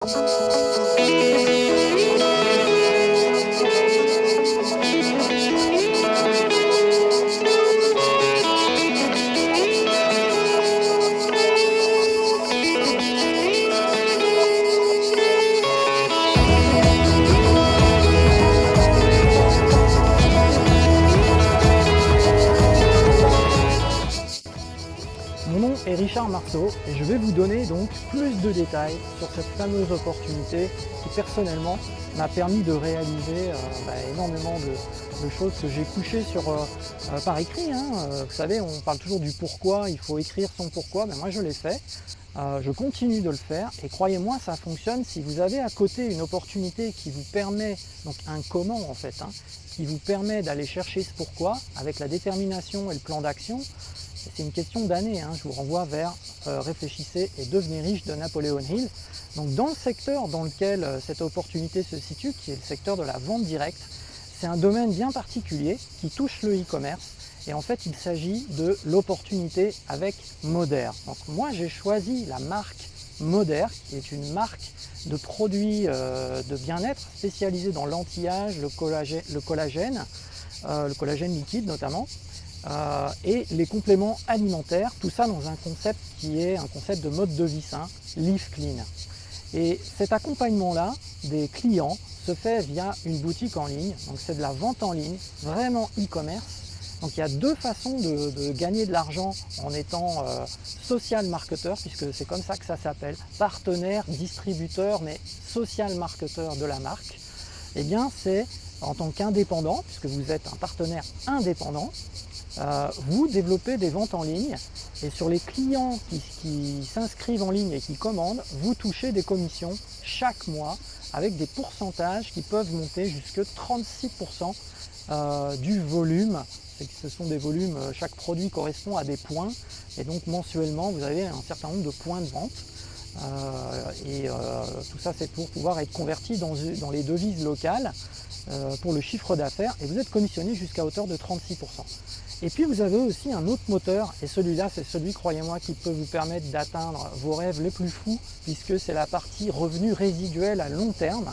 Mon nom est Richard Marceau et je vais vous donner donc plus de détails sur cette fameuse opportunité qui personnellement m'a permis de réaliser énormément de choses que j'ai couchées par écrit. Vous savez, on parle toujours du pourquoi, il faut écrire son pourquoi, moi je l'ai fait. Je continue de le faire et croyez-moi, ça fonctionne. Si vous avez à côté une opportunité qui vous permet, donc un comment en fait, qui vous permet d'aller chercher ce pourquoi avec la détermination et le plan d'action, c'est une question d'années. Je vous renvoie vers Réfléchissez et devenez riche de Napoléon Hill. Donc dans le secteur dans lequel cette opportunité se situe, qui est le secteur de la vente directe, c'est un domaine bien particulier qui touche le e-commerce. Et en fait, il s'agit de l'opportunité avec Moder. Donc moi, j'ai choisi la marque Moder, qui est une marque de produits de bien-être spécialisée dans l'anti-âge, le collagène liquide notamment, et les compléments alimentaires, tout ça dans un concept qui est un concept de mode de vie sain, Live Clean. Et cet accompagnement-là des clients se fait via une boutique en ligne, donc c'est de la vente en ligne, vraiment e-commerce. Donc il y a deux façons de gagner de l'argent en étant social marketeur, puisque c'est comme ça que ça s'appelle, partenaire, distributeur, mais social marketeur de la marque. Eh bien c'est en tant qu'indépendant, puisque vous êtes un partenaire indépendant, vous développez des ventes en ligne et sur les clients qui s'inscrivent en ligne et qui commandent, vous touchez des commissions chaque mois avec des pourcentages qui peuvent monter jusqu'à 36% du volume. Ce sont des volumes, chaque produit correspond à des points et donc mensuellement vous avez un certain nombre de points de vente. Tout ça c'est pour pouvoir être converti dans les devises locales pour le chiffre d'affaires et vous êtes commissionné jusqu'à hauteur de 36%. Et puis vous avez aussi un autre moteur et celui-là c'est celui, croyez-moi, qui peut vous permettre d'atteindre vos rêves les plus fous puisque c'est la partie revenu résiduel à long terme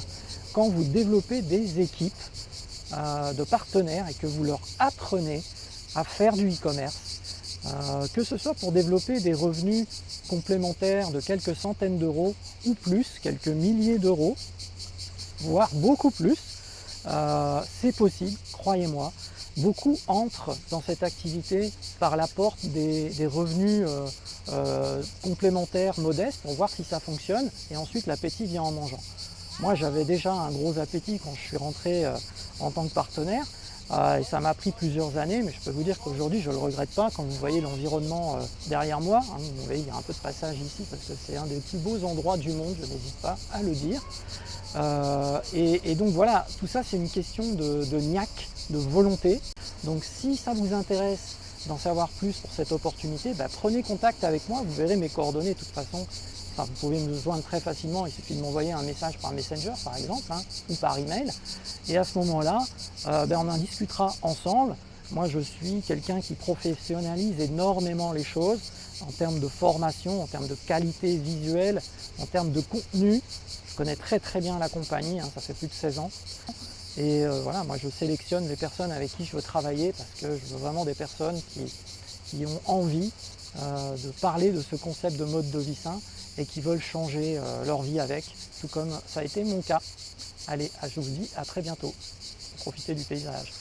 quand vous développez des équipes de partenaires et que vous leur apprenez à faire du e-commerce, que ce soit pour développer des revenus complémentaires de quelques centaines d'euros ou plus, quelques milliers d'euros, voire beaucoup plus, c'est possible, croyez-moi. Beaucoup entrent dans cette activité par la porte des revenus complémentaires modestes pour voir si ça fonctionne et ensuite l'appétit vient en mangeant. Moi j'avais déjà un gros appétit quand je suis rentré en tant que partenaire et ça m'a pris plusieurs années, mais je peux vous dire qu'aujourd'hui je ne le regrette pas. Quand vous voyez l'environnement derrière moi, vous voyez il y a un peu de passage ici parce que c'est un des plus beaux endroits du monde, je n'hésite pas à le dire. Et donc voilà, tout ça c'est une question de niaque, de volonté. Donc si ça vous intéresse d'en savoir plus pour cette opportunité, prenez contact avec moi, vous verrez mes coordonnées de toute façon. Vous pouvez me joindre très facilement, il suffit de m'envoyer un message par Messenger par exemple, ou par email. Et à ce moment-là, on en discutera ensemble. Moi je suis quelqu'un qui professionnalise énormément les choses en termes de formation, en termes de qualité visuelle, en termes de contenu. Je connais très très bien la compagnie, ça fait plus de 16 ans. Et voilà, moi je sélectionne les personnes avec qui je veux travailler parce que je veux vraiment des personnes qui ont envie de parler de ce concept de mode de vie sain et qui veulent changer leur vie avec, tout comme ça a été mon cas. Allez, je vous dis à très bientôt. Profitez du paysage.